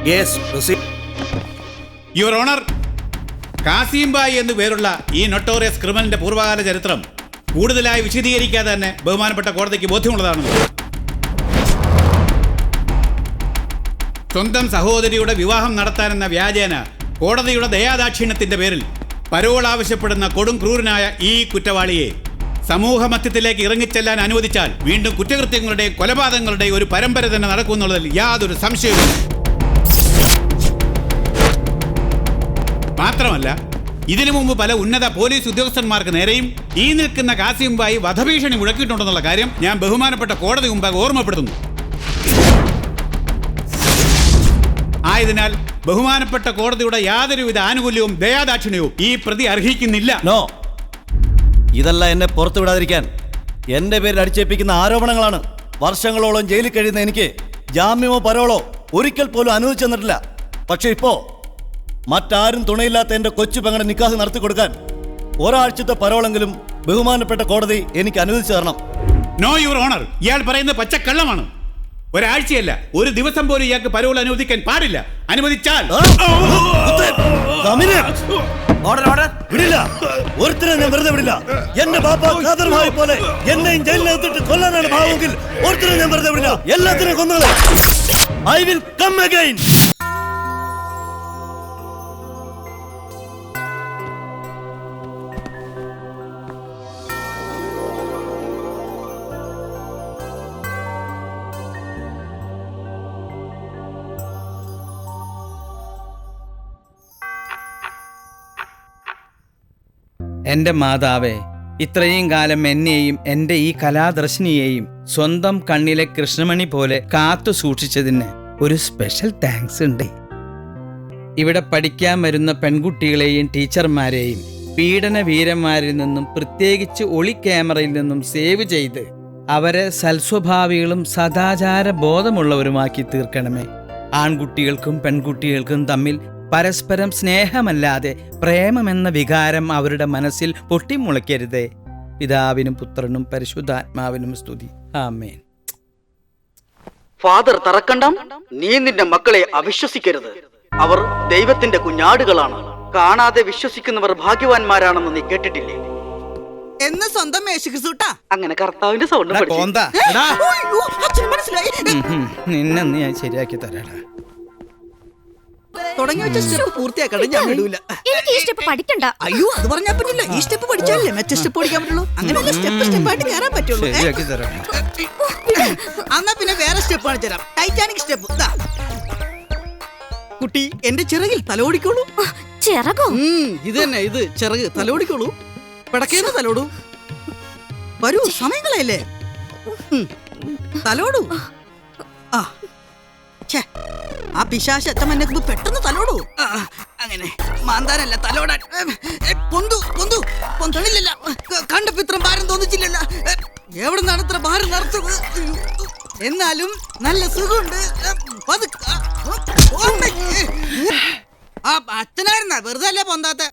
Yes, proceed. Your Honor, Kasim Bhai എന്നു പേരുള്ള ഈ നൊട്ടോറിയസ് ക്രിമിനലിന്റെ പൂർവ്വകാല ചരിത്രം കൂടുതലായി വിശദീകരിക്കാതെ തന്നെ ബഹുമാനപ്പെട്ട കോടതിക്ക് ബോധ്യമുള്ളതാണ്. സ്വന്തം സഹോദരിയുടെ വിവാഹം നടത്താനെന്ന വ്യാജേന കോടതിയുടെ ദയാദാക്ഷിണ്യത്തിന്റെ പേരിൽ പരോൾ ആവശ്യപ്പെടുന്ന കൊടും ക്രൂരനായ ഈ കുറ്റവാളിയെ സമൂഹ മധ്യത്തിലേക്ക് ഇറങ്ങിച്ചെല്ലാൻ അനുവദിച്ചാൽ വീണ്ടും കുറ്റകൃത്യങ്ങളുടെയും കൊലപാതകങ്ങളുടെയും ഒരു പരമ്പര തന്നെ നടക്കുമെന്നുള്ളതിൽ യാതൊരു സംശയവുമില്ല. മാത്രമല്ല, ഇതിനു മുമ്പ് പല ഉന്നത പോലീസ് ഉദ്യോഗസ്ഥന്മാർക്ക് നേരെയും ഈ നിൽക്കുന്ന കാസിം ബായി വധഭീഷണി മുഴക്കിയിട്ടുണ്ടെന്നുള്ള കാര്യം ഞാൻ ബഹുമാനപ്പെട്ട കോടതി മുമ്പാകെ ഓർമ്മപ്പെടുത്തുന്നു. ആയതിനാൽ ബഹുമാനപ്പെട്ട കോടതിയുടെ യാതൊരുവിധ ആനുകൂല്യവും ദയാദാക്ഷിണ്യവും ഈ പ്രതി അർഹിക്കുന്നില്ല. നോ, ഇതല്ല എന്നെ പുറത്തു വിടാതിരിക്കാൻ എന്റെ പേരിൽ അടിച്ചേൽപ്പിക്കുന്ന ആരോപണങ്ങളാണ്. വർഷങ്ങളോളം ജയിലിൽ കഴിയുന്ന എനിക്ക് ജാമ്യമോ പരോളോ ഒരിക്കൽ പോലും അനുവദിച്ചു തന്നിട്ടില്ല. പക്ഷെ ഇപ്പോ മറ്റാരും തുണയില്ലാത്ത എന്റെ കൊച്ചു പെങ്ങളുടെ നിക്കാഹ് നടത്തി കൊടുക്കാൻ ഒരാഴ്ചത്തെ പരോളെങ്കിലും ബഹുമാനപ്പെട്ട കോടതി എനിക്ക് അനുവദിച്ചു തരണം. നോ യുവർ ഓണർ, ഇയാൾ പറയുന്നത് പച്ചക്കള്ളമാണ്. ഒരാഴ്ചയല്ല, ഒരു ദിവസം പോലും ഇയാൾക്ക് പരോൾ അനുവദിക്കാൻ പാടില്ല. അനുവദിച്ചാൽ വിടില്ല, ഒരുത്തരെ ഞാൻ വെറുതെ വിടില്ല. എന്റെ ബാപ്പ ഖാദർ ഭായി പോലെ എന്നെയും ജയിലിനകത്തിട്ട് കൊല്ലാനാണ് ഭാവമെങ്കിൽ ഒരുത്തരെ ഞാൻ വെറുതെ വിടില്ല. എല്ലാത്തിനും കൊന്നുകളെ. I will come again. എൻ്റെ മാതാവേ, ഇത്രയും കാലം എന്നെയും എൻ്റെ ഈ കലാദർശിനിയെയും സ്വന്തം കണ്ണിലെ കൃഷ്ണമണി പോലെ കാത്തു സൂക്ഷിച്ചതിന് ഒരു സ്പെഷ്യൽ താങ്ക്സ് ഉണ്ട്. ഇവിടെ പഠിക്കാൻ വരുന്ന പെൺകുട്ടികളെയും ടീച്ചർമാരെയും പീഡന വീരന്മാരിൽ നിന്നും, പ്രത്യേകിച്ച് ഒളി ക്യാമറയിൽ നിന്നും സേവ് ചെയ്ത് അവരെ സൽസ്വഭാവികളും സദാചാര ബോധമുള്ളവരുമാക്കി തീർക്കണമേ. ആൺകുട്ടികൾക്കും പെൺകുട്ടികൾക്കും തമ്മിൽ പരസ്പരം സ്നേഹമല്ലാതെ പ്രേമമെന്ന വികാരം അവരുടെ മനസ്സിൽ പൊട്ടിമുളയ്ക്കരുതേ. പിതാവിനും പുത്രനും പരിശുദ്ധാത്മാവിനും സ്തുതി. ആമേൻ. ഫാദർ തറക്കണ്ടം, നീ നിന്റെ മക്കളെ അവിശ്വസിക്കരുത്. അവർ ദൈവത്തിന്റെ കുഞ്ഞാടുകളാണ്. കാണാതെ വിശ്വസിക്കുന്നവർ ഭാഗ്യവാന്മാരാണെന്ന് നീ കേട്ടിട്ടില്ലേ? എന്ന് സ്വന്തം മേശിക്കൂട്ടാ. അങ്ങനെ കർത്താവിന്റെ സൗണ്ട് നിന്നെ ഞാൻ ശരിയാക്കി തരാടാ. തുടങ്ങി വെച്ച സ്റ്റെപ്പ് പൂർത്തിയാക്കണം, ഞാൻ വിടൂല. എനിക്ക് ഈ സ്റ്റെപ്പ് പഠിക്കണ്ട. അയ്യോ, അത് പറഞ്ഞാ പറ്റില്ല. ഈ സ്റ്റെപ്പ് പഠിച്ചാലേ മറ്റേ സ്റ്റെപ്പ് പഠിക്കാൻ പറ്റുള്ളൂ. അങ്ങനെയല്ല, സ്റ്റെപ്പ് ആയിട്ട് കയറാൻ പറ്റുള്ളൂ. എന്നാ പിന്നെ വേറെ സ്റ്റെപ്പ് കാണിച്ചു തരാം. Titanic step. കുട്ടി, എന്റെ ചിറകിൽ തലോടിക്കോളൂ. ചിറകോ? ഇത് തന്നെ, ഇത് ചിറക്. തലോടിക്കോളൂ. പിടക്കേന്ന് തലോടൂ. വരൂ, സമയങ്ങളല്ലേ. തലോടൂ. ആ പിശാച് അച്ഛമ്മ പെട്ടെന്ന് തലോടൂ. അങ്ങനെ മാന്താനല്ല, തലോടാൻ. പൊന്തണില്ല. കണ്ടപ്പോ ഇത്ര ഭാരം തോന്നിച്ചില്ലല്ല. എവിടെ നിന്നാണ് ഇത്ര ഭാരം നടത്തുക? എന്നാലും നല്ല സുഖമുണ്ട്. അച്ഛനായിരുന്ന വെറുതെ അല്ലേ പൊന്താത്ത?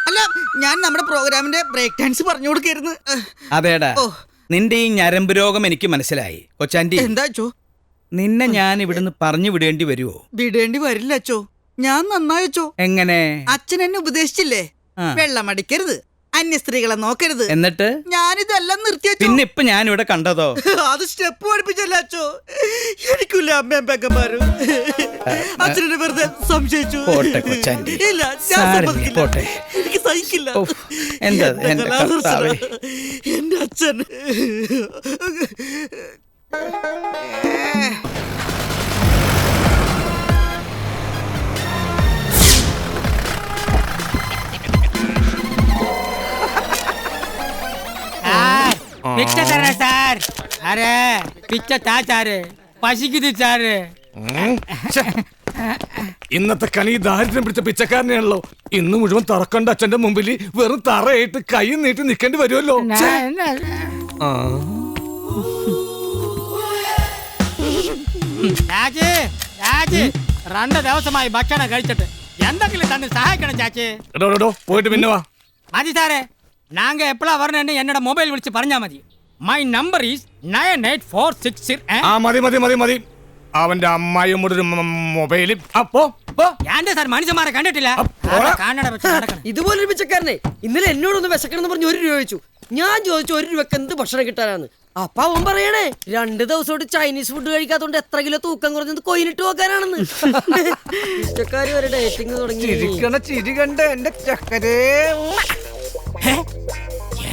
അല്ല, ഞാൻ നമ്മുടെ പ്രോഗ്രാമിന്റെ ബ്രേക്ക് ഡാൻസ് പറഞ്ഞു കൊടുക്കായിരുന്നു. അതേടാ, നിന്റെ ഈ ഞരമ്പ് രോഗം എനിക്ക് മനസ്സിലായി കൊച്ചാൻറ്റി. എന്താ അച്ചോ? നിന്നെ ഞാൻ ഇവിടുന്ന് പറഞ്ഞു വിടേണ്ടി വരുമോ? വിടേണ്ടി വരില്ല അച്ചോ, ഞാൻ നന്നായച്ചോ. എങ്ങനെ? അച്ഛൻ എന്നെ ഉപദേശിച്ചില്ലേ, വെള്ളം അടിക്കരുത്, അന്യ സ്ത്രീകളെ നോക്കരുത്. എന്നിട്ട് ഞാനിതെല്ലാം നിർത്തിയച്ചോ. പിന്നെ ഇപ്പൊ ഞാൻ ഇവിടെ കണ്ടതോ? അത് സ്റ്റെപ്പ് പഠിപ്പിച്ചല്ല അച്ചോ. എനിക്കില്ല അമ്മയും പെക്കന്മാരും. അച്ഛനെ വെറുതെ സംശയിച്ചു. ഇല്ല, പോട്ടെ. എനിക്ക് സഹിക്കില്ല. എന്താ എന്റെ അച്ഛൻ पिक्चर कर रहे सर। अरे पिक्चर था चारे पसी की थी चारे ഇന്നത്തെ കണി ദാരിദ്ര്യം പിടിച്ച പിച്ചക്കാരനെയാണല്ലോ. ഇന്ന് മുഴുവൻ തറക്കണ്ട അച്ഛന്റെ മുമ്പിൽ വെറും തറയിട്ട് കൈ നീട്ടി നിൽക്കേണ്ടി വരുമല്ലോ. ആ. ചാച്ചി ചാച്ചി 2 ദിവസമായി ഭക്ഷണം കഴിച്ചിട്ട് എന്തെങ്കിലും തന്നെ സഹായിക്കണം ചാച്ചി. എടോ പോയിട്ട് പിന്നെ വാ. മതി സാറേ, നാങ്ക എപ്പോഴാ പറഞ്ഞ എന്നോട് മൊബൈൽ വിളിച്ച് പറഞ്ഞാ മതി. My number is 98460. ആ മതി. അവന്റെ അമ്മായിയോട് ഒരു മൊബൈല്. അപ്പോ ഞാൻ സാർ മനുഷ്യന്മാരെ കണ്ടിട്ടില്ല. കാണണ വെച്ച് നടക്കണം. ഇതുപോലൊരു പിച്ചക്കാരനെ ഇന്നലെ എന്നോടൊന്ന് വിശക്കണമെന്ന് പറഞ്ഞ് 1 രൂപ ചോദിച്ചു. ഞാൻ ചോദിച്ചു 1 രൂപക്ക് എന്ത് ഭക്ഷണം കിട്ടാനാണ്. അപ്പൊ അവൻ പറയണേ 2 ദിവസമായിട്ട് ചൈനീസ് ഫുഡ് കഴിക്കാത്തോണ്ട് എത്ര കിലോ തൂക്കം കുറഞ്ഞത് കൊയിലിട്ട് നോക്കാനാണെന്ന്. പിച്ചക്കാര് വരെ ഡേറ്റിംഗ് തുടങ്ങി. ചിരി കണ്ട് എന്റെ ചക്കരേ.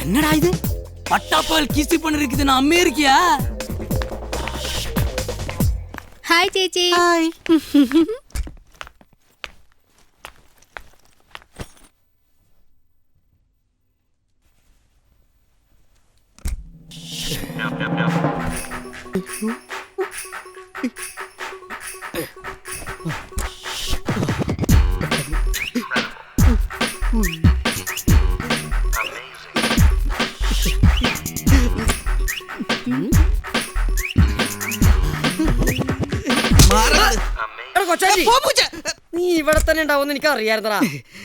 என்னடா இது பட்டாப்பால் கிசி பண்ணிருக்குது நான் அமெரிக்கா. ഹായ് ചേച്ചി. ஹாய். നീ ഇവിടെ തന്നെ ഉണ്ടാവും എനിക്ക് അറിയായിരുന്നടാ.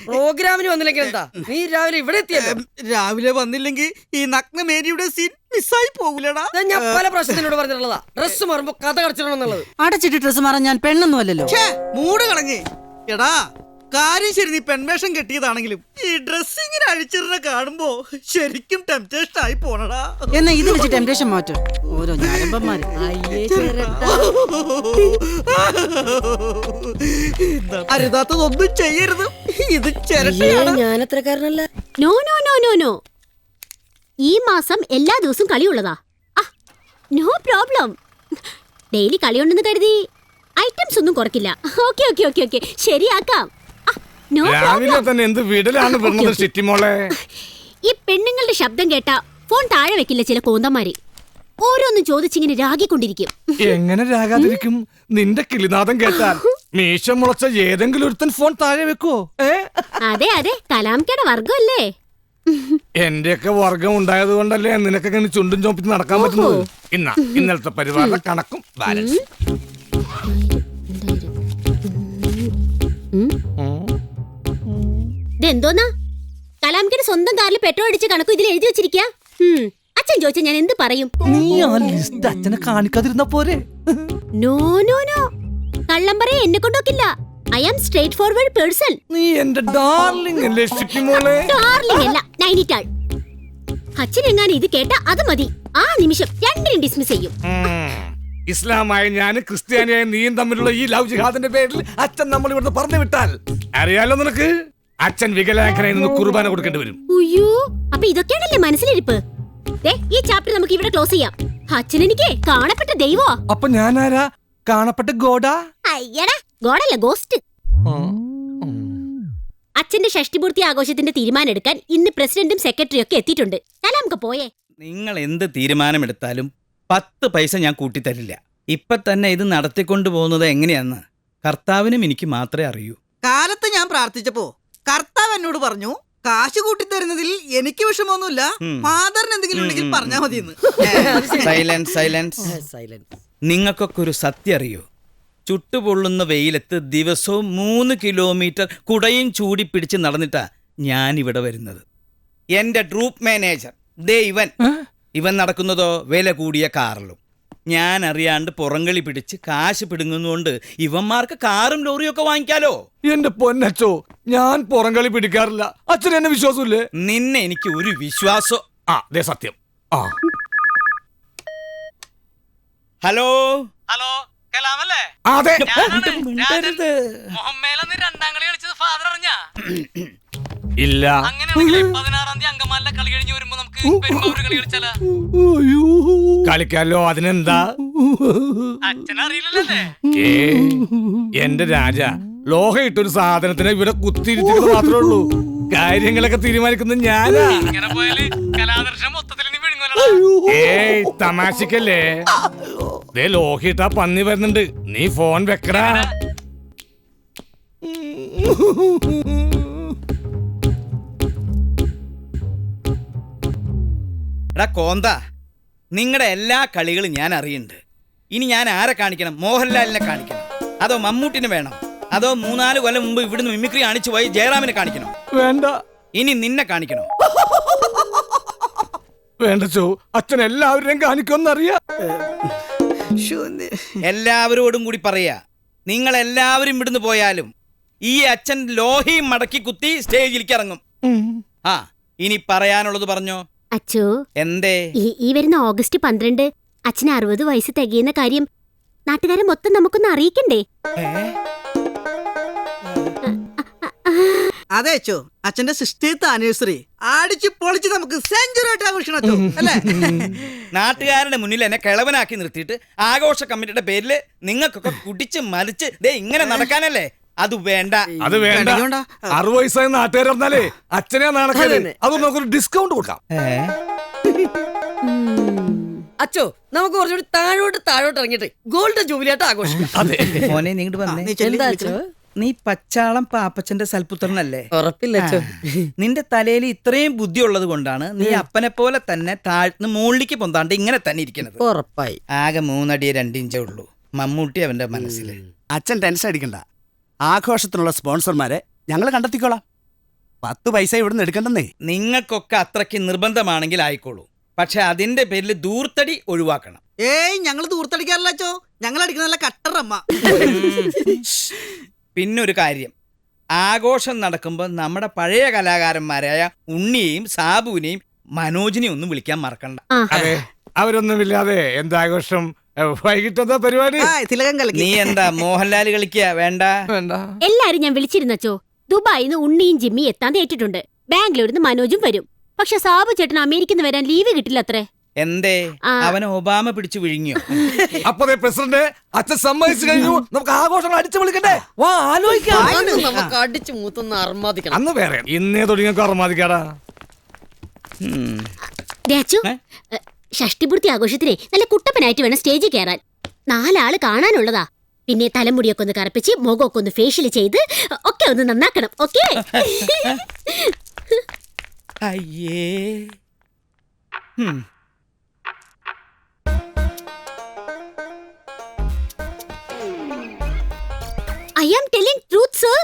പ്രോഗ്രാമിന് വന്നില്ലെങ്കിൽ എന്താ നീ രാവിലെ ഇവിടെ എത്തിയല്ലോ. രാവിലെ വന്നില്ലെങ്കിൽ ഈ നഗ്ന മേരിയുടെ സീൻ മിസ്സായി പോകൂലടാ. ഞാൻ പല പ്രാവശ്യത്തിനോട് പറഞ്ഞിട്ടുള്ളതാ ഡ്രസ് മാറുമ്പോ കഥ കടച്ചിടണമെന്നുള്ളത്. അടച്ചിട്ട് ഡ്രസ് മാറാൻ ഞാൻ പെണ്ണൊന്നും അല്ലല്ലോ. മൂട് കളഞ്ഞേ എടാ. കാര്യം ശരി, നീ പെൺവേഷം കെട്ടിയതാണെങ്കിലും ഈ ഡ്രസ്സിങ്ങിന് അഴിച്ചിരുന്ന കാണുമ്പോ ശരിക്കും ടെംപ്റ്റേഷൻ ആയി പോണടാ. എന്നാ ഇത് വെച്ച് ടെംപ്റ്റേഷൻ മാറ്റും ഓരോ ഞാരമ്പന്മാര്. അരുതാത്തതൊന്നും ചെയ്യരുത്. ഇത് ചിരട്ടയാണ്. ഞാൻ അത്രക്കാരനല്ല. No no no no no, ഈ മാസം എല്ലാ ദിവസവും കളിയുള്ളതാ. No problem. ഡെയിലി കളിയുണ്ടെന്ന് കരുതി ഐറ്റംസ് ഒന്നും കുറക്കില്ല. ഓക്കെ ഓക്കെ ഓക്കെ ഓക്കെ ശരിയാക്കാം. No രാവിലെ problem. തന്നെ എന്ത് വീട്ടിലാണ് പറഞ്ഞത് സിറ്റി മോളെ. ഈ പെണ്ണുങ്ങളുടെ ശബ്ദം കേട്ടാ ഫോൺ താഴെ വെക്കില്ല ചില കോന്തന്മാര്. ഓരോന്നും ചോദിച്ചിങ്ങനെ രാഗിക്കൊണ്ടിരിക്കും. എങ്ങനെ രാഗാതിരിക്കും? നിന്റെ കിളിനാദം കേട്ടാൽ മീശ മുളച്ച ഏതെങ്കിലും ഒരുത്തൻ ഫോൺ താഴെ വെക്കുവോ? അതെ അതെ, കലാംകയുടെ വർഗമല്ലേ. എന്റെയൊക്കെ വർഗം ഉണ്ടായത് കൊണ്ടല്ലേ നിനക്കൊക്കെ ചുണ്ടും ചോപ്പിച്ച് നടക്കാൻ പറ്റുന്നത്. ഇന്നലത്തെ പരിപാടിയുടെ കണക്കും ബാലൻസ്. ഇതെന്തോന്നാ? കലാംകയുടെ സ്വന്തം കാറിൽ പെട്രോൾ അടിച്ച് കണക്കും ഇതിൽ എഴുതി വെച്ചിരിക്കാ. അച്ഛൻ ചോദിച്ചാ ഞാൻ എന്ത് പറയും? നീ ആ ലിസ്റ്റ് അച്ഛനെ കാണിക്കാതിരുന്ന പോരെ. നോ നോ നോ, കള്ളം പറയാൻ എന്നെ കൊണ്ടൊക്കില്ല. I am straightforward person. നീ എന്റെ ഡാർലിംഗ് അല്ലേ സിറ്റി മോളെ? ഡാർലിംഗ് അല്ല, നൈനിറ്റാൾ. അച്ഛനെങ്ങാനും ഇത് കേട്ടാ അത് മതി, ആ നിമിഷം രണ്ടിനും ഡിസ്മിസ് ചെയ്യും. ഇസ്ലാമായ ഞാനും ക്രിസ്ത്യാനിയായ നീയും തമ്മിലുള്ള ഈ ലവ് ജിഹാദിന്റെ പേരിൽ അച്ഛൻ നമ്മൾ ഇവിടുന്ന് പറഞ്ഞു വിട്ടാൽ അറിയാലോ നിനക്ക്, അച്ഛൻ വികലാംഗനായി നിന്ന് കുർബാന കൊടുക്കേണ്ടി വരും. ഉയ്യോ, അപ്പൊ ഇതൊക്കെയാണല്ലേ മനസ്സിലിരിപ്പ്. ഈ ചാപ്റ്റർ നമുക്ക് ഇവിടെ ക്ലോസ് ചെയ്യാം. അച്ഛൻ എനിക്ക് കാണപ്പെട്ട ദൈവോ. അപ്പൊ ഞാനാരാ? കാണപ്പെട്ട ഗോഡാ? അയ്യടാ, ഗോഡല്ല, ഗോസ്റ്റ്. അച്ഛന്റെ ഷഷ്ടിപൂർത്തി ആഘോഷത്തിന്റെ തീരുമാനം എടുക്കാൻ ഇന്ന് പ്രസിഡന്റും സെക്രട്ടറിയും ഒക്കെ എത്തിയിട്ടുണ്ട്. നമുക്ക് പോയേ. നിങ്ങൾ എന്ത് തീരുമാനമെടുത്താലും 10 പൈസ ഞാൻ കൂട്ടിത്തരില്ല. ഇപ്പൊ തന്നെ ഇത് നടത്തിക്കൊണ്ടു പോകുന്നത് എങ്ങനെയാന്ന് കർത്താവിനും എനിക്ക് മാത്രമേ അറിയൂ. കാലത്ത് ഞാൻ പ്രാർത്ഥിച്ചപ്പോ കർത്താവ് എന്നോട് പറഞ്ഞു, കാശ് കൂട്ടിത്തരുന്നതിൽ എനിക്ക് വിഷമമൊന്നുമില്ല, ഫാദറിന് എന്തെങ്കിലും ഉണ്ടെങ്കിൽ പറഞ്ഞാ മതിയെന്ന്. Silence silence silence. നിങ്ങൾക്കൊക്കെ ഒരു സത്യം അറിയോ? ചുട്ടുപൊള്ളുന്ന വെയിലത്ത് ദിവസവും 3 കിലോമീറ്റർ കുടയും ചൂടി പിടിച്ച് നടന്നിട്ടാ ഞാനിവിടെ വരുന്നത്. എന്റെ ട്രൂപ്പ് മാനേജർ ദേ ഇവൻ നടക്കുന്നതോ വില കൂടിയ കാറിലും. ഞാൻ അറിയാണ്ട് പുറങ്കളി പിടിച്ച് കാശ് പിടുങ്ങുന്നോണ്ട് ഇവന്മാർക്ക് കാറും ലോറിയും ഒക്കെ വാങ്ങിക്കാലോ. എന്റെ പൊന്നച്ചോ, ഞാൻ പുറംകളി പിടിക്കാറില്ല. അച്ഛൻ എന്നെ വിശ്വാസമില്ലേ? നിന്നെ എനിക്ക് ഒരു വിശ്വാസം. ദേ സത്യം. ഹലോ ഹലോ, കലാമല്ലേ? അതെ. മിണ്ടരുത്. മുഹമ്മേലെന്ന് 2ാം കളി കളിച്ചത് ഫാദർ അറിഞ്ഞാ? ഇല്ല. അങ്ങനെയാണെങ്കിൽ 16-ാം തീയതി അങ്കമാലിലെ കളി കഴിഞ്ഞ് വരുമ്പോ നമുക്ക് പെരുമ്പാവൂര് കളി കളിച്ചാലോ? കളിക്കാലോ, അതിനെന്താ? അച്ഛനറിയില്ലല്ലേ? എന്റെ രാജ, ലോഹയിട്ടൊരു സാധനത്തിനെ ഇവിടെ കുത്തിയിരിക്കുന്നത് മാത്രമേ ഉള്ളൂ. കാര്യങ്ങളൊക്കെ തീരുമാനിക്കുന്നത് ഞാനാ. ഇങ്ങനെ പോയാല് കലാദർശനം മൊത്തത്തിൽ നീ വിഴുങ്ങലടാ. തമാശക്കല്ലേ? ദേ ലോഹിട്ടാ പന്നി വരുന്നുണ്ട്, നീ ഫോൺ വെക്കടാ. എടാ കോന്ത, നിങ്ങളുടെ എല്ലാ കളികളും ഞാൻ അറിയുന്നുണ്ട്. ഇനി ഞാൻ ആരെ കാണിക്കണം? മോഹൻലാലിനെ കാണിക്കണം, അതോ മമ്മൂട്ടിനെ വേണം, അതോ 3-4 കൊല്ലം മുമ്പ് ഇവിടുന്ന് മിമിക്രി കാണിച്ചു പോയി ജയറാമിനെ കാണിക്കണം? വേണ്ട. ഇനി നിന്നെ കാണിക്കണോ? വേണ്ട ചോ, അച്ഛൻ എല്ലാവരെയും കാണിക്കുമെന്നറിയാം. എല്ലാവരോടും കൂടി പറയാ, നിങ്ങൾ എല്ലാവരും ഇവിടുന്ന് പോയാലും ഈ അച്ഛൻ ലോഹിയും മടക്കി കുത്തി സ്റ്റേജിലേക്ക് ഇറങ്ങും. ആ, ഇനി പറയാനുള്ളത് പറഞ്ഞോ. അച്ചോ, എന്തേ? ഈ വരുന്ന ഓഗസ്റ്റ് 12 അച്ഛന് 60 വയസ്സ് തികയുന്ന കാര്യം നാട്ടുകാരെ മൊത്തം നമുക്കൊന്ന് അറിയിക്കണ്ടേ? അതെ അച്ചോ, അച്ഛന്റെ 60th ആനിവേഴ്സറി അടിച്ച് പൊളിച്ച് നമുക്ക് സെഞ്ചുറി ആയിട്ട് ആഘോഷിക്കണം അച്ചോ, അല്ലേ? നാട്ടുകാരുടെ മുന്നിൽ എന്നെ കിളവനാക്കി നിർത്തിയിട്ട് ആഘോഷ കമ്മിറ്റിയുടെ പേരിൽ നിങ്ങൾക്കൊക്കെ കുടിച്ച് മലിച്ച് ദേ ഇങ്ങനെ നടക്കാനല്ലേ? അത് വേണ്ട. അത് വേണ്ട. 60 വയസ്സായ നാട്ടുകാർ പറഞ്ഞാലേ അച്ഛനെ നാണക്കേട്. അത് നമുക്കൊരു ഡിസ്കൗണ്ട് കൊടുക്കാം. അച്ചോ, നമുക്ക് കുറച്ചുകൂടി താഴോട്ട് ഇറങ്ങിയിട്ട് ഗോൾഡൻ ജൂബിലിയായിട്ട് ആഘോഷിക്കാം. മോനെ നീങ്ങോട്ട് വന്നേ. എന്താ അച്ചോ? നീ പച്ചാളം പാപ്പച്ചന്റെ സൽപുത്രനല്ലേ? ഉറപ്പില്ല അച്ചോ. നിന്റെ തലയിൽ ഇത്രയും ബുദ്ധി ഉള്ളത് കൊണ്ടാണ് നീ അപ്പനെ പോലെ തന്നെ താഴ്ന്ന് മുകളിലേക്ക് പൊന്താണ്ട് ഇങ്ങനെ തന്നെ ഇരിക്കുന്നത്. ഉറപ്പായി. ആകെ 3 അടി 2 ഇഞ്ചേ ഉള്ളൂ മമ്മൂട്ടി അവന്റെ മനസ്സിൽ. അച്ഛൻ ടെൻഷൻ അടിക്കണ്ട. ആഘോഷത്തിനുള്ള സ്പോൺസർമാരെ ഞങ്ങൾ കണ്ടെത്തിക്കോളാം. 10 പൈസ ഇവിടുന്ന് എടുക്കണ്ടെന്നേ. നിങ്ങൾക്കൊക്കെ അത്രയ്ക്ക് നിർബന്ധമാണെങ്കിൽ ആയിക്കോളൂ. പക്ഷെ അതിന്റെ പേരിൽ ദൂർത്തടി ഒഴിവാക്കണം. ഏയ്, ഞങ്ങൾ ദൂർത്തടിക്കാറില്ല അച്ചോ, ഞങ്ങൾ അടിക്കുന്ന കട്ടറമ്മ. പിന്നൊരു കാര്യം, ആഘോഷം നടക്കുമ്പോൾ നമ്മുടെ പഴയ കലാകാരന്മാരായ ഉണ്ണിയെയും സാബുവിനെയും മനോജിനെയും ഒന്നും വിളിക്കാൻ മറക്കണ്ട. അതെ, അവരൊന്നുമില്ലാതെ എന്താഘോഷം? വൈകിട്ടത്തെ പരിപാടി തിലകം കളിക്ക്. നീ എന്താ മോഹൻലാൽ കളിക്കുക? വേണ്ട. എല്ലാരും ഞാൻ വിളിച്ചിരുന്നച്ചോ. ദുബായിന്ന് ഉണ്ണിയും ജിമ്മി എത്താൻ തേറ്റിട്ടുണ്ട്. ബാംഗ്ലൂരിന്ന് മനോജും വരും. പക്ഷെ സാബു ചേട്ടൻ അമേരിക്കന്ന് വരാൻ ലീവ് കിട്ടില്ല അത്രേ. എന്തേ? അവനെ ഒബാമ പിടിച്ചു വിഴുങ്ങിയോ? അപ്പൊ പ്രസിഡന്റ് അച്ഛൻ സമ്മതിച്ചു കഴിഞ്ഞു. നമുക്ക് ആഘോഷം അടിച്ചു വിളിക്കണ്ടേ? വാ, ആലോചിക്കാം. നമുക്ക് അടിച്ചു മൂത്തൊന്ന് അർമാദിക്കണം. അന്ന് വേറെ ഇന്നേ തുടങ്ങി അർമാദിക്കാടാ. ഷഷ്ടിപൂർത്തി ആഘോഷത്തിനെ നല്ല കുട്ടപ്പനായിട്ട് വേണം സ്റ്റേജിൽ കയറാൻ. 4 ആള് കാണാനുള്ളതാ. പിന്നെ തലമുടിയൊക്കെ ഒന്ന് കറുപ്പിച്ച് മുഖമൊക്കെ ഒന്ന് ഫേഷ്യൽ ചെയ്ത് ഒക്കെ ഒന്ന് നന്നാക്കണം. ഓക്കെ? അയ്യേ. I am telling truth, sir.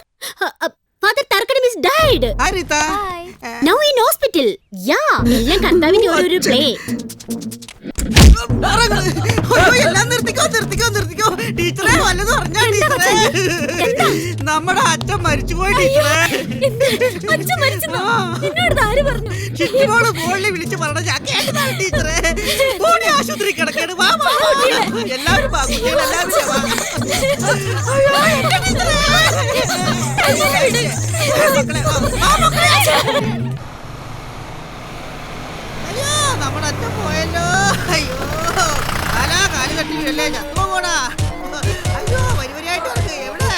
Father Tarkanam is died. Hi, Rita. Now in hospital. Yeah. എല്ലാം കർത്താവിന്റെ ഓരോരോ പ്ലേ. എല്ലാം നിർത്തിക്കോ. ടീച്ചറെ വല്ലതും പറഞ്ഞാ ടീച്ചറെ? നമ്മുടെ അച്ഛൻ മരിച്ചുപോയി ടീച്ചറെ. ചിറ്റിമോള് ഫോണിൽ വിളിച്ച് പറഞ്ഞ ഞാൻ കേട്ടതാണ് ടീച്ചറെ. ഓടി ആശുപത്രി കിടക്കാണ്. വാ എല്ലാവരും വാ. അയ്യോ, നമ്മുടെ അച്ഛൻ പോയല്ലോ. അയ്യോ, കാല് കെട്ടില്ലേ ചത്തുപോടാ. അയ്യോ, വരിവരിയായിട്ട് എവിടെ?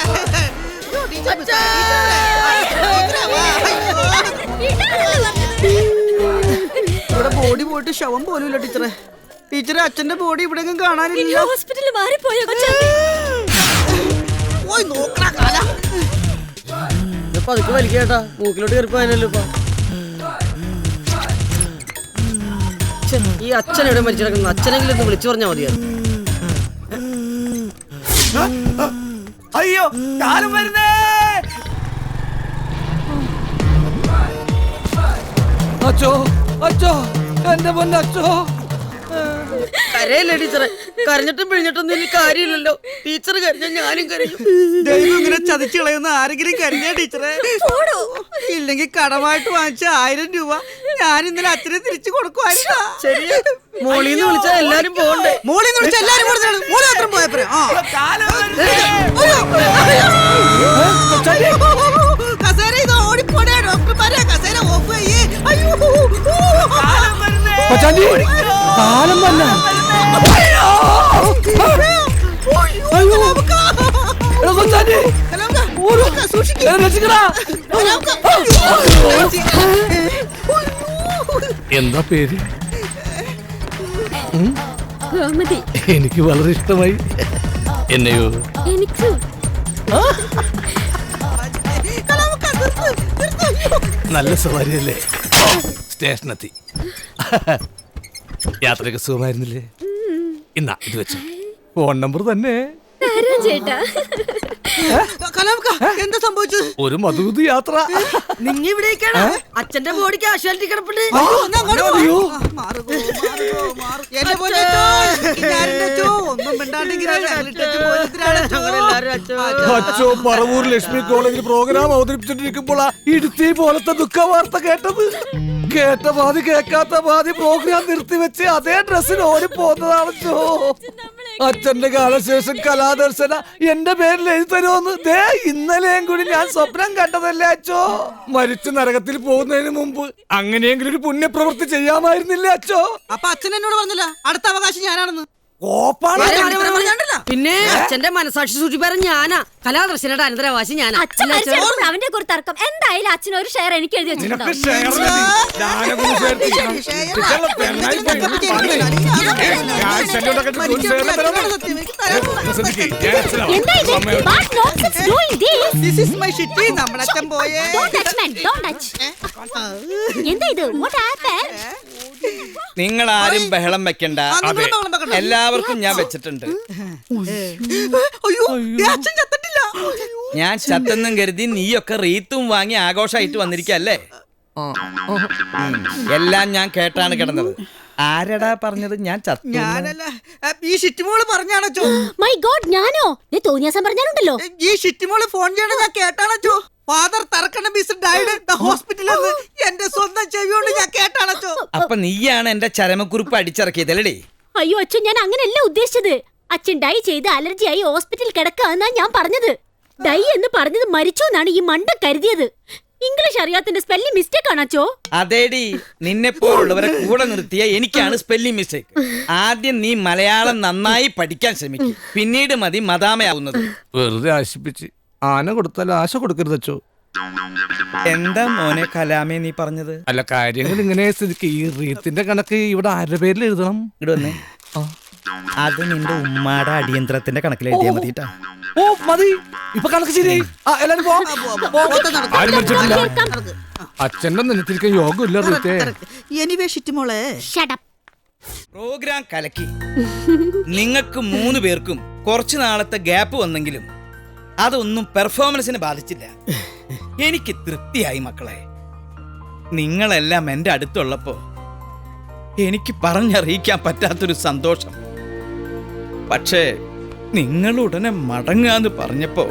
ഇവിടെ ബോഡി പോയിട്ട് ശവം പോലുമില്ല ടീച്ചറെ. ടീച്ചറെ, അച്ഛന്റെ ബോഡി ഇവിടെ കാണാനില്ല. ഹോസ്പിറ്റലിൽ മാറിപ്പോയോ? പോയി നോക്കണ കാല. പതുക്കെ വലിക്കേട്ടാ, മൂക്കിലോട്ട് കയറിപ്പോയാലല്ലോ ഇപ്പൊ. ഈ അച്ഛനെവിടെ മരിച്ചിടക്കുന്നു? അച്ഛനെങ്കിലും ഒന്ന് വിളിച്ചു പറഞ്ഞാൽ മതിയായിരുന്നു. അയ്യോ, കാലം വരുന്നേ. അച്ചോ, എന്റെ പൊന്നച്ചോ. കരയല്ലേ ടീച്ചറെ? കരഞ്ഞിട്ടും പിഴിഞ്ഞിട്ടൊന്നും ഇനി കാര്യമില്ലല്ലോ. ടീച്ചർ കരഞ്ഞ ഞാനും കരയും. ദൈവം ഇങ്ങനെ ചതിച്ചു കളയുന്ന ആരെങ്കിലും കരഞ്ഞ ടീച്ചറെ? ഇല്ലെങ്കിൽ കടമായിട്ട് വാങ്ങിച്ച 1000 രൂപ ഞാൻ ഇന്നലെ അച്ഛനെ തിരിച്ചു കൊടുക്കുവായിരുന്നു. ശരിയാ, മോളിന്ന് വിളിച്ചാൽ എല്ലാരും പോകണ്ടേ? മോളിന്ന് വിളിച്ചാൽ എല്ലാരും കൊടുത്താണ്. മോളി മാത്രം പോയപ്പോ കസേര ഇത് ഓടിപ്പോടേ. ഡോക്ടർമാരെ കസേര ഓഫ് ചെയ്യേ. അയ്യോ, കാലം വന്ന എന്താ പേര്? എനിക്ക് വളരെ ഇഷ്ടമായി. എന്നെയോ? നല്ല സവാരിയല്ലേ? സ്റ്റേഷനെത്തി. യാത്രയൊക്കെ സുഖമായിരുന്നില്ലേ? ഇന്നാ ഇത് വെച്ചു. ഫോൺ നമ്പർ തന്നെ. കലാംക എന്താ സംഭവിച്ചത്? ഒരു മധുവിധ യാത്ര. നിങ്ങ ഇവിടേക്കാണ് അച്ഛന്റെ ബോഡി കാഷ്വാലിറ്റി കിടപ്പുണ്ട്. അച്ചോ പറവൂർ ലക്ഷ്മി കോളേജിൽ പ്രോഗ്രാം അവതരിപ്പിച്ചിട്ടിരിക്കുമ്പോഴാ ഇടുത്തി പോലത്തെ ദുഃഖ വാർത്ത കേട്ടത്. കേട്ട പാതി കേൾക്കാത്ത പാതി പ്രോഗ്രാം നിർത്തിവെച്ച് അതേ ഡ്രസ്സിൽ ഓടി പോകുന്നതാണോ? അച്ഛന്റെ കാലശേഷം കലാദർശന എന്റെ പേരിൽ എഴുതരുമെന്ന് ദേ ഇന്നലെയും കൂടി ഞാൻ സ്വപ്നം കണ്ടതല്ലേ അച്ചോ. മരിച്ചു നരകത്തിൽ പോകുന്നതിന് മുമ്പ് അങ്ങനെയെങ്കിലും ഒരു പുണ്യപ്രവൃത്തി ചെയ്യാമായിരുന്നില്ലേ അച്ചോ? അപ്പൊ അച്ഛൻ എന്നോട് പറഞ്ഞില്ല അടുത്ത അവകാശം ഞാനാണെന്ന്. പിന്നെ അച്ഛന്റെ മനസാക്ഷി സൂക്ഷിപ്പാരം ഞാനാ. കലാദർശനയുടെ അനന്തരാവാസി ഞാനാ. അവന്റെ കുറിച്ച് തർക്കം എന്തായാലും അച്ഛൻ ഒരു ഷെയർ എനിക്ക് എഴുതി വെച്ചിട്ടുണ്ടോ? എന്താ ഇത്? നിങ്ങൾ ആരും ബഹളം വെക്കണ്ട. എല്ലാവർക്കും ഞാൻ വെച്ചിട്ടുണ്ട്. ഞാൻ ചത്തെന്നും കരുതി നീയൊക്കെ റീത്തും വാങ്ങി ആഘോഷമായിട്ട് വന്നിരിക്കല്ലേ? എല്ലാം ഞാൻ കേട്ടാണ് കിടന്നത്. ആരടാ പറഞ്ഞത് ഞാൻ ചത്തു? ഞാനല്ല, ഈ ഷിറ്റിമോള് പറഞ്ഞാണോ? മൈ ഗോഡ്, ഞാനോ? തോന്നിയാസം പറഞ്ഞാലുണ്ടല്ലോ. ഈ ഷിറ്റിമോള് ഫോൺ ചെയ്യണ ഞാൻ കേട്ടാണോ? ഫാദർ തറക്കണ്ണ ബീസ് ഡൈഡ് ദ ഹോസ്പിറ്റലിൽ എന്റെ സ്വന്തം ചെവിയോണ്ട് ഞാൻ കേട്ടാണോ? അപ്പൊ നീയാണ് എന്റെ ചരമക്കുറിപ്പ് അടിച്ചിറക്കിയതല്ലേ? അയ്യോ അച്ഛൻ, ഞാൻ അങ്ങനെയല്ല ഉദ്ദേശിച്ചത്. അച്ഛൻ ഡൈ ചെയ്ത് അലർജിയായി ഹോസ്പിറ്റലിൽ കിടക്കാന്നാ ഞാൻ പറഞ്ഞത്. ഡൈ എന്ന് പറഞ്ഞത് മരിച്ചു എന്നാണ് ഈ മണ്ട കരുതിയത്. ഇംഗ്ലീഷ് അറിയാത്തിന്റെ സ്പെല്ലിംഗ് മിസ്റ്റേക്ക് ആണോ? അതേടി, നിന്നെ പോലുള്ളവരെ കൂടെ നിർത്തിയ എനിക്കാണ് സ്പെല്ലിംഗ് മിസ്റ്റേക്ക്. ആദ്യം നീ മലയാളം നന്നായി പഠിക്കാൻ ശ്രമിക്കും, പിന്നീട് മതി മദാമയാവുന്നത്. വെറുതെ ആശിപ്പിച്ച് ആന കൊടുത്താൽ ആശ കൊടുക്കരുത് അച്ചോ. എന്താ മോനെ കലാമേ നീ പറഞ്ഞത്? അല്ല, കാര്യങ്ങൾ ഇങ്ങനെ സ്ഥിതിക്ക് ഈ റീത്തിന്റെ കണക്ക് ഇവിടെ ആരുടെ പേരിൽ എഴുതണം? ഇവിടെ വന്നേ. അത് നിന്റെ ഉമ്മാടെ അടിയന്തരത്തിന്റെ കണക്കിൽ എഴുതിയാ മതിട്ടാ. ഓ മതി, ഇപ്പൊ കണക്ക് ശരിയായി. അച്ഛന്റെ നിലത്തിരിക്കാൻ യോഗമില്ല റീത്തേ. എനിവേ ഷിറ്റിമോളെ, പ്രോഗ്രാം കലക്കി. നിങ്ങൾക്ക് 3 പേർക്കും കുറച്ചു നാളത്തെ ഗ്യാപ്പ് വന്നെങ്കിലും അതൊന്നും പെർഫോമൻസിനെ ബാധിച്ചില്ല. എനിക്ക് തൃപ്തിയായി മക്കളെ. നിങ്ങളെല്ലാം എൻ്റെ അടുത്തുള്ളപ്പോ എനിക്ക് പറഞ്ഞറിയിക്കാൻ പറ്റാത്തൊരു സന്തോഷം. പക്ഷേ നിങ്ങൾ ഉടനെ മടങ്ങാന്ന് പറഞ്ഞപ്പോ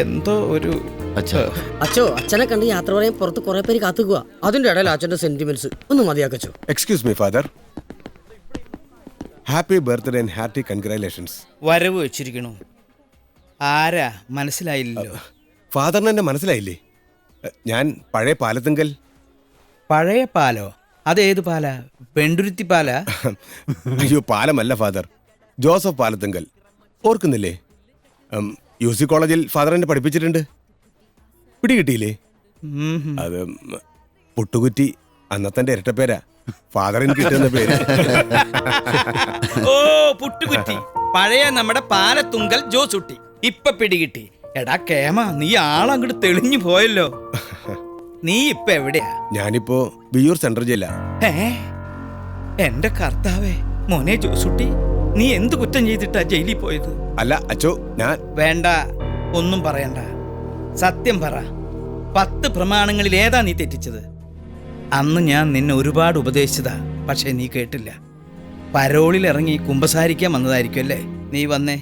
എന്തോ ഒരു അച്ചോ, അച്ഛനെ കണ്ട് യാത്ര പറയാൻ പുറത്ത് കുറെ പേര് കാത്തുക. അതിന്റെ ഇടയിൽ അച്ഛന്റെ സെന്റിമെന്റ്സ് ഒന്ന് മതിയാക്കച്ചോ. Excuse me father. Happy birthday and hearty congratulations. വരവ് വെച്ചിരിക്കണു. ആരാ മനസ്സിലായില്ലല്ലോ? ഫാദറിന് എന്നെ മനസ്സിലായില്ലേ? ഞാൻ പഴയ പാലത്തുങ്കൽ. പഴയ പാലോ? അതേത് പാലാ? വെണ്ടുരുത്തി പാലാ? അയ്യോ, പാലമല്ല ഫാദർ, ജോസഫ് പാലത്തുങ്കൽ. ഓർക്കുന്നില്ലേ? UC കോളേജിൽ ഫാദർ എന്നെ പഠിപ്പിച്ചിട്ടുണ്ട്. പിടികിട്ടിയില്ലേ? അത് പുട്ടുകുറ്റി, അന്നത്തെ ഇരട്ടപ്പേരാ. ഫാദറിന് കിട്ടുന്ന പേര്. ഓ, പുട്ടുകുറ്റി. പഴയ നമ്മുടെ പാലത്തുങ്കൽ ജോസുട്ടി. ഇപ്പൊ പിടികിട്ടി. എടാ കേമ, നീ ആളങ്ങോട്ട് തെളിഞ്ഞു പോയല്ലോ. നീ ഇപ്പൊ എവിടെയാ? ഞാനിപ്പോ വിയൂർ സെൻട്രൽ ജയില. എന്റെ കർത്താവേ, മോനെ ജോസുട്ടി, നീ എന്ത് കുറ്റം ചെയ്തിട്ടാ ജയിലിൽ പോയത്? അല്ല അച്ചോ, ഞാൻ വേണ്ട, ഒന്നും പറയണ്ട. സത്യം പറ. 10 പ്രമാണങ്ങളിൽ ഏതാ നീ തെറ്റിച്ചത്? അന്ന് ഞാൻ നിന്നെ ഒരുപാട് ഉപദേശിച്ചതാ, പക്ഷെ നീ കേട്ടില്ല. പരോളിൽ ഇറങ്ങി കുമ്പസാരിക്കാൻ വന്നതായിരിക്കും അല്ലേ നീ വന്നേ?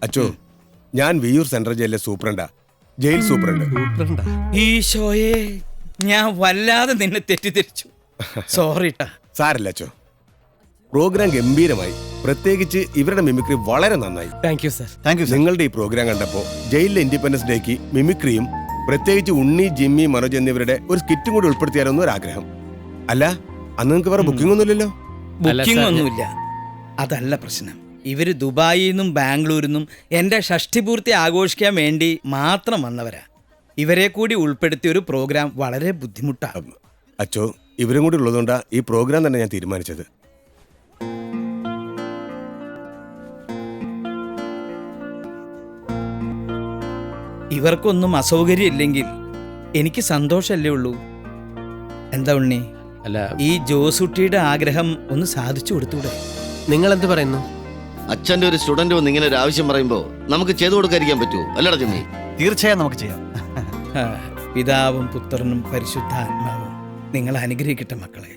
അച്ചോ, ഞാൻ വിയൂർ സെൻട്രൽ ജയിലിലെ സൂപ്രണ്ടാ, ജയിൽ സൂപ്രണ്ട്. ഈശോയെ, ഞാൻ വല്ലാതെ നിന്നെ തെറ്റിദ്ധരിച്ചു. സോറിട്ടാ. സാരല്ല അച്ചോ, പ്രോഗ്രാം ഗംഭീരമായി. പ്രത്യേകിച്ച് ഇവരുടെ മിമിക്രി വളരെ നന്നായി. Thank you sir. നിങ്ങളുടെ ഈ പ്രോഗ്രാം കണ്ടപ്പോൾ ജയിലിലെ ഇൻഡിപെൻഡൻസ് ഡേക്ക് മിമിക്രിയും പ്രത്യേകിച്ച് ഉണ്ണി, ജിമ്മി, മനോജ് എന്നിവരുടെ ഒരു സ്കിറ്റും കൂടി ഉൾപ്പെടുത്തിയാലൊന്നും ഒരു ആഗ്രഹം. അല്ല, അന്ന് നിങ്ങൾക്ക് വേറെ ബുക്കിംഗ് ഒന്നുമില്ലല്ലോ? ബുക്കിംഗ് ഒന്നുമില്ല, അതല്ല പ്രശ്നം. ഇവര് ദുബായിൽ നിന്നും ബാംഗ്ലൂരിൽ നിന്നും എൻ്റെ ഷഷ്ടിപൂർത്തി ആഘോഷിക്കാൻ വേണ്ടി മാത്രം വന്നവരാ. ഇവരെ കൂടി ഉൾപ്പെടുത്തിയ ഒരു പ്രോഗ്രാം വളരെ ബുദ്ധിമുട്ടാണ്. അച്ചോ, ഇവരും കൂടി ഉള്ളതുകൊണ്ടാ ഈ പ്രോഗ്രാം തന്നെ ഞാൻ തീരുമാനിച്ചത്. ഇവർക്കൊന്നും അസൗകര്യം ഇല്ലെങ്കിൽ എനിക്ക് സന്തോഷമല്ലേ ഉള്ളൂ. എന്താ ഉണ്ണി, അല്ല ഈ ജോസുട്ടിയുടെ ആഗ്രഹം ഒന്ന് സാധിച്ചു കൊടുത്തൂടെ? നിങ്ങൾ എന്ത് പറയുന്നു? അച്ഛന്റെ ഒരു സ്റ്റുഡന്റ് വന്ന് ഇങ്ങനെ ഒരു ആവശ്യം പറയുമ്പോ നമുക്ക് ചെയ്തു കൊടുക്കാതിരിക്കാൻ പറ്റുമോ? അല്ലടാ ജിമ്മി? തീർച്ചയായും നമുക്ക് ചെയ്യാം. ആ, പിതാവും പുത്രനും പരിശുദ്ധാത്മാവും നിങ്ങൾ അനുഗ്രഹിക്കട്ടെ മക്കളെ.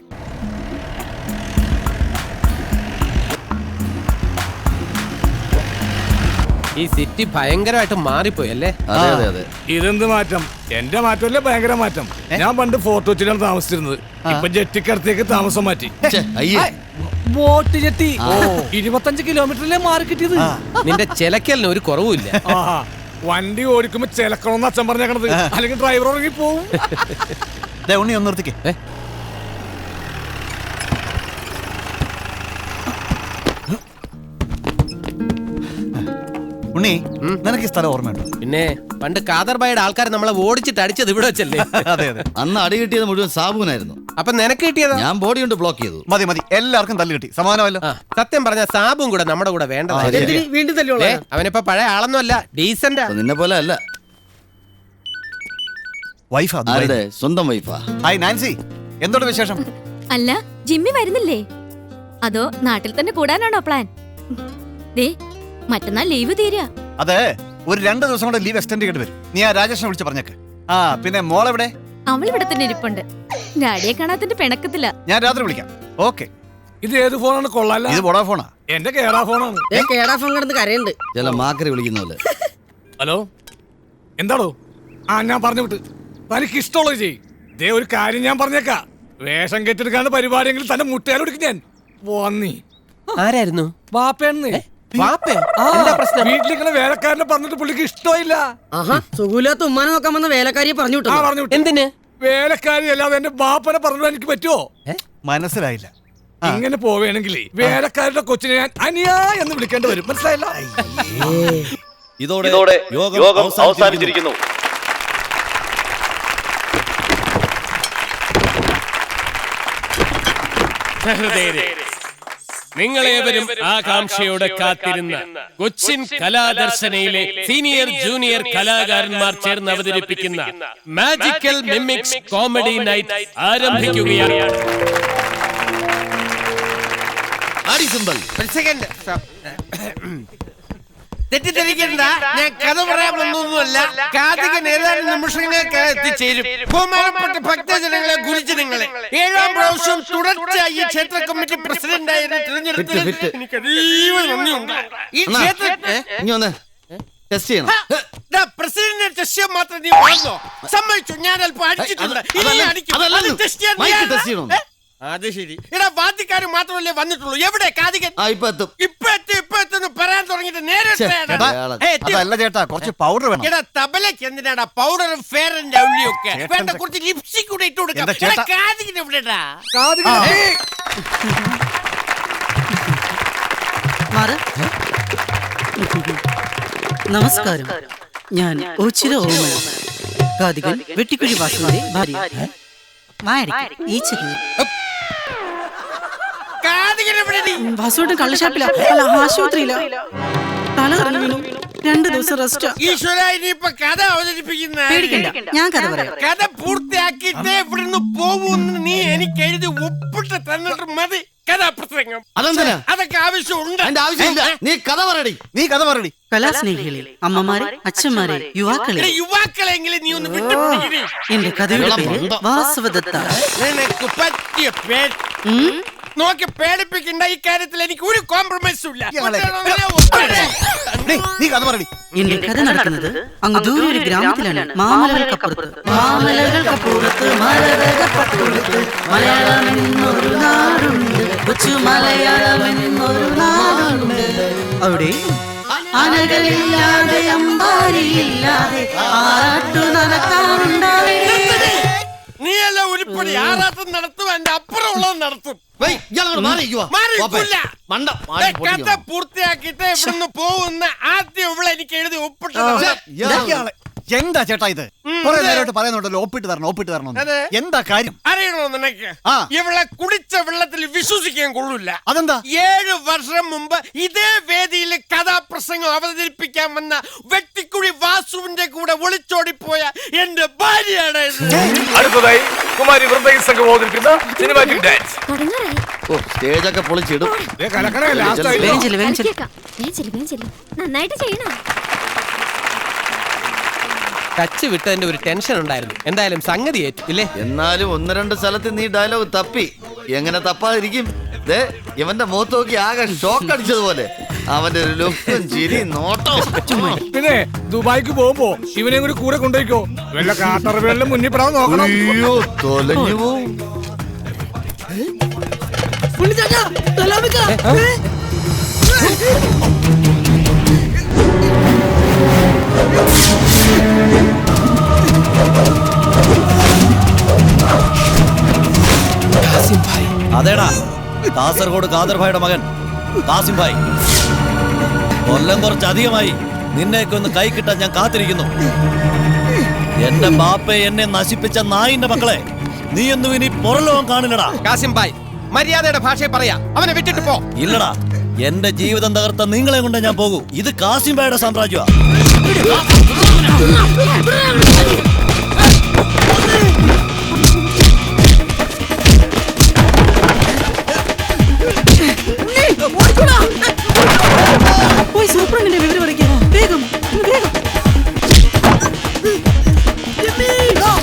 ഈ സിറ്റി ഭയങ്കരമായിട്ട് മാറിപ്പോയി അല്ലേ? അതെ അതെ അതെ. ഇതെന്ത് മാറ്റം? എന്റെ മാറ്റമല്ലേ ഭയങ്കര മാറ്റം. ഞാൻ പണ്ട് ഫോർട്ട് കൊച്ചിയിലാണ് താമസിച്ചിരുന്നത്. ഇപ്പൊ ജെട്ടിക്കടുത്തേക്ക് താമസം മാറ്റി. ഛെ, അയ്യേ. ബോട്ട് ജെട്ടി 25 കിലോമീറ്ററിലെ മാറി കിട്ടിയത്. നിന്റെ ചിലക്കലിന് ഒരു കുറവുമില്ല. വണ്ടി ഓടിക്കുമ്പോ ചിലക്കണമെന്ന് അച്ഛൻ പറഞ്ഞേക്കണത്, അല്ലെങ്കിൽ ഡ്രൈവർ ഉറങ്ങി പോവും. ഉണ്ണി ഒന്ന് നിർത്തിക്കേ. ഉണ്ണി, നിനക്ക് ഈ സ്ഥലം ഓർമ്മയുണ്ടോ? പിന്നെ പണ്ട് കാദർബായുടെ ആൾക്കാർ നമ്മളെ ഓടിച്ചിട്ട് അടിച്ചത് ഇവിടെ വെച്ചല്ലേ? അതെ അതെ. അന്ന് അടി കിട്ടിയത് മുഴുവൻ സാബുവിനായിരുന്നു. അപ്പൊ നിനക്ക് കിട്ടിയതാ? ഞാൻ ബോഡി കൊണ്ട് ബ്ലോക്ക് ചെയ്തു. മതി മതി, എല്ലാവർക്കും തല്ല് കിട്ടി. സമാനമല്ലോ. സത്യം പറഞ്ഞ സാബും കൂടെ നമ്മുടെ കൂടെ വേണ്ടതാ. വീണ്ടും തല്ലുള്ള അവനിപ്പോ പഴയ ആളൊന്നും അല്ല, ഡീസന്റാ. നിന്നെ പോലെ അല്ല. വൈഫാ? ആരുടെ? സ്വന്തം വൈഫാ. ഹായ് നാൻസി, എന്തുണ്ട് വിശേഷം? അല്ല, ജിമ്മി വരുന്നില്ലേ? അതോ നാട്ടിൽ തന്നെ കൂടാനാണോ പ്ലാൻ? ദേ, മറ്റന്നാൾ ലീവ് തീരാ. അതെ, ഒരു 2 ദിവസം കൊണ്ട് ലീവ് എക്സ്റ്റെൻഡ് ചെയ്യേണ്ടി വരും. നീ ആ രാജേഷിനെ വിളിച്ച് പറഞ്ഞേക്ക്. ആ പിന്നെ മോളെവിടെ? അവൾ ഇവിടെ തന്നെ ഇരിപ്പുണ്ട്. ഡാഡിയെ കാണാത്തിന്റെ പിണക്കത്തില്ല. ഞാൻ രാത്രി വിളിക്കാം. ഓക്കെ. ഇത് ഏത് ഫോണാണ്? കൊള്ളാല്ല. ഇത് വോഡാഫോണാ. എന്റെ കേടാ ഫോണാണ്. കേടാ ഫോൺ കിടന്ന് കരയുണ്ട്. ചില മാക്കറി വിളിക്കുന്ന പോലെ. ഹലോ, എന്താടോ? ഞാൻ പറഞ്ഞു വിട്ട്. തനിക്ക് ഇഷ്ടമുള്ളത് ചെയ്. ദേ ഒരു കാര്യം ഞാൻ പറഞ്ഞേക്കാ, വേഷം കെട്ടെടുക്കാണ്ട് പരിപാടിയെങ്കിലും തന്നെ മുട്ടയാലൊടുക്കും ഞാൻ. വന്നി ആരായിരുന്നു? വാപ്പേന്ന്. വീട്ടിലിങ്ങനെ വേലക്കാരനെ പറഞ്ഞിട്ട് പുള്ളിക്ക് ഇഷ്ടമില്ല. സുഖമില്ലാത്ത ഉമ്മാനെ നോക്കാൻ വന്ന വേലക്കാരിയെ പറഞ്ഞു വിട്ടു. പറഞ്ഞു വിട്ടു. എന്തിന്? വേലക്കാരി അല്ലാതെ എന്റെ ബാപ്പനെ പറഞ്ഞു എനിക്ക് പറ്റുമോ? മനസ്സിലായില്ല. ഇങ്ങനെ പോവേണമെങ്കിൽ വേലക്കാരുടെ കൊച്ചിനെ ഞാൻ അനിയ എന്ന് വിളിക്കേണ്ടി വരും. മനസ്സിലായില്ല? ഇതോടെ യോഗം അവസാനിച്ചിരിക്കുന്നു. നിങ്ങളേവരും ആകാംക്ഷയോടെ കാത്തിരുന്ന കൊച്ചിൻ കലാദർശനയിലെ സീനിയർ ജൂനിയർ കലാകാരന്മാർ ചേർന്ന് അവതരിപ്പിക്കുന്ന മാജിക്കൽ മിമിക്സ് കോമഡി നൈറ്റ് ആരംഭിക്കുകയാണ്. തെറ്റിദ്ധരിക്കണ്ട, ഞാൻ കഥ പറയാൻ വന്നൊന്നുമല്ല. കാർത്തികൻ ഏതാനും നിമിഷങ്ങൾക്ക് എത്തിച്ചേരും. ബഹുമാനപ്പെട്ട ഭക്തജനങ്ങളെ, ഗുരുജനങ്ങളെ, 7ാം പ്രാവശ്യം തുടർച്ചയായി ഈ ക്ഷേത്ര കമ്മിറ്റി പ്രസിഡന്റായി തിരഞ്ഞെടുത്തതിൽ എനിക്ക് അതീവ നന്ദിയുണ്ട്. ഈ പ്രസിഡന്റിനെ ടെസ്റ്റ് ചെയ്യാൻ മാത്രം നീ വന്നോ? സമ്മതിച്ചു, ഞാൻ അല്പം അടിച്ചിട്ടുണ്ട്. അത് ശരി. എടാ, വാദ്യക്കാര് മാത്രമല്ലേ വന്നിട്ടുള്ളൂ. എവിടെ കാതികൻ? ഇപ്പൊ എത്തുന്നു പറയാൻ തുടങ്ങിട്ട് നേരിട്ട്. കുറച്ച് പൗഡർ വേണം. എടാ, തബലക്ക് എന്തിനാടാ പൗഡറും ഫെയർ ആൻഡ് ലവ്ലി ഒക്കെ? വേണ്ട, കുറച്ച് ലിപ്സ്റ്റിക് കൂടെ ഇട്ട് കൊടുക്കാം. കാതികൻ എവിടെടാ? നമസ്കാരം, ഞാൻ ഓച്ചിറ ഓമന കാതികൻ വെട്ടിക്കുഴി വാസുവിന്റെ ഭാര്യ. വാസുവേട്ടൻ കള്ളുഷാപ്പില, അല്ല ആശുപത്രിയില. തല കറങ്ങി വീണു. 2 ദിവസം റെസ്റ്റ്. ഈശ്വര, ഇനിയിപ്പൊ കഥ അവതരിപ്പിക്കുന്ന പേടിക്കണ്ട, ഞാൻ കഥ പറയാം. കഥ പൂർത്തിയാക്കിയിട്ട് ഇവിടുന്ന് പോവൂന്ന് നീ എനിക്ക് എഴുതി ഒപ്പിട്ട് തന്നിട്ട് മതി കഥാപ്രസംഗം. അതൊക്കെ ആവശ്യമുണ്ട്. നീ കഥ പറയടി. കലാസ്നേഹികളെ, അമ്മമാരെ, അച്ഛന്മാരെ, യുവാക്കളെങ്കിലും നീ ഒന്ന് വിട്ടുപിടിക്കണേ. എന്റെ കഥയുടെ പേര് വാസവദത്ത. നിനക്ക് പറ്റിയ പേര്. നോക്കി പേടിപ്പിക്കണ്ട. ഈ കാര്യത്തിൽ എനിക്ക് ഒരു കോംപ്രമൈസും ഇല്ല. എന്റെ കഥ നടക്കുന്നത് അങ്ങ് ദൂരെ ഒരു ഗ്രാമത്തിലാണ്. മാമലകൾക്കപ്പുറത്ത് മലയാളം എന്നൊരു നാടുണ്ട്. കൊച്ചു മലയാളം എന്നൊരു നാടുണ്ട്. അവിടെ ആനകളില്ലാതെ അമ്പാരിയില്ലാതെ ആറാട്ടു നടക്കാറുണ്ടാവേ. നീയല്ല ഉരുപ്പടി. ആറാട്ടം നടത്തും, എന്റെ അപ്പുറം ഉള്ളത് നടത്തും. കഥ പൂർത്തിയാക്കിയിട്ട് ഇവിടുന്ന് പോകുന്ന ആദ്യം ഇവിടെ എനിക്ക് എഴുതി ഒപ്പിട്ടത്. എന്താ ചേട്ടാ ഇത്? കുറെ നേരമായിട്ട് പറയുന്നുണ്ടല്ലോ ഒപ്പിട്ട് തരണം. എന്താ കാര്യം അറിയണോ നിനക്ക്? ഇവളെ കുടിച്ച വെള്ളത്തിൽ വിശ്വസിക്കാൻ കൊള്ളൂല. അതെന്താ? 7 വർഷം മുമ്പ് ഇതേ വേദിയിൽ കഥാ പ്രസംഗം അവതരിപ്പിക്കാൻ വന്ന വെട്ടിക്കുഴി വാസുവിന്റെ കൂടെ ഒളിച്ചോടിപ്പോയ എന്റെ ഭാര്യയാണ് ഇത്. അടുത്തതായി കുമാരി വൃന്ദ സംഘം അവതരിപ്പിക്കുന്ന സിനിമാറ്റിക് ഡാൻസ്. സ്റ്റേജൊക്കെ പൊളിച്ചിടും. നന്നായിട്ട് ചെയ്യണം. ടച്ച് വിട്ടതിന്റെ ഒരു ടെൻഷൻ ഉണ്ടായിരുന്നു. എന്തായാലും സംഗതി ഏറ്റു ഇല്ലേ? എന്നാലും 1-2 സ്ഥലത്ത് നീ ഡയലോഗ് തപ്പി. എങ്ങനെ തപ്പാതിരിക്കും? ദേ ഇവന്റെ മുഖത്ത് നോക്കി ആകെ ഷോക്ക് അടിച്ചതുപോലെ. അവന്റെ ഒരു ലുക്കും ചിരി നോട്ടവും. പിന്നെ ദുബായിക്ക് പോകുമ്പോ ഇവനെ കൂടി കൂടെ കൊണ്ടുപോയിക്കോ. വല്ല കാട്ടറവേളിലും മുന്നിൽ പെടാൻ നോക്കണം. അയ്യോ തൊലഞ്ഞു പോവും. അതേടാ കാസർഗോഡ് കാദർ ഭായിയുടെ മകൻ കാസിം ഭായ്. കൊല്ലം കുറച്ചധികമായി. നിന്നെയൊക്കെ ഒന്ന് കൈ കിട്ടാൻ ഞാൻ കാത്തിരിക്കുന്നു. എന്റെ ബാപ്പയെ എന്നെ നശിപ്പിച്ച നായിന്റെ മക്കളെ നീയൊന്നും ഇനി പുറലോകം കാണില്ലടാ. കാസിം ഭായ് മര്യാദയുടെ ഭാഷയെ പറയാ. അവനെ വിട്ടിട്ട് പോ. ഇല്ലടാ, എന്റെ ജീവിതം തകർത്ത നിങ്ങളെ കൊണ്ട് ഞാൻ പോകൂ. ഇത് കാസിം ഭായിയുടെ സാമ്രാജ്യമാ. പോയി സൂപ്രണ്ടിന്റെ വിവരം അറിയിക്കാം. വേഗം വേഗം.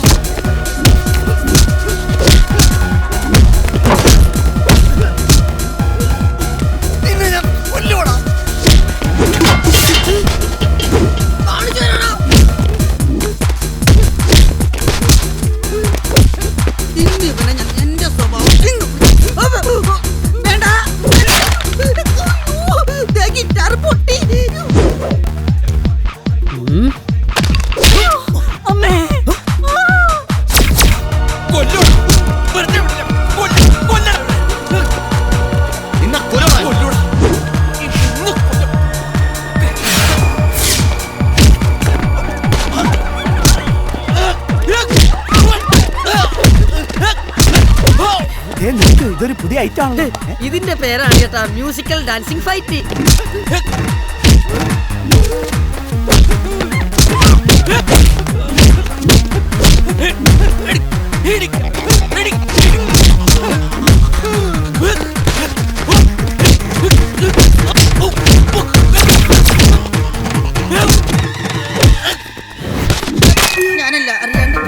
ഇതൊരു പുതിയ ഐറ്റം ആണ്. ഇതിന്റെ പേരാണ് കേട്ടാ മ്യൂസിക്കൽ ഡാൻസിംഗ് ഫൈറ്റ്. ഞാനല്ല അറിയാണ്ട്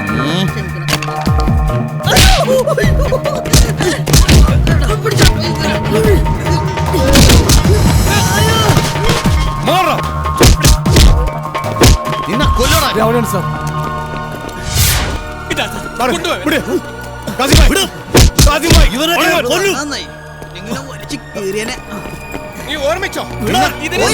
നീ ഓർമ്മിച്ചോ? ഇതിനെ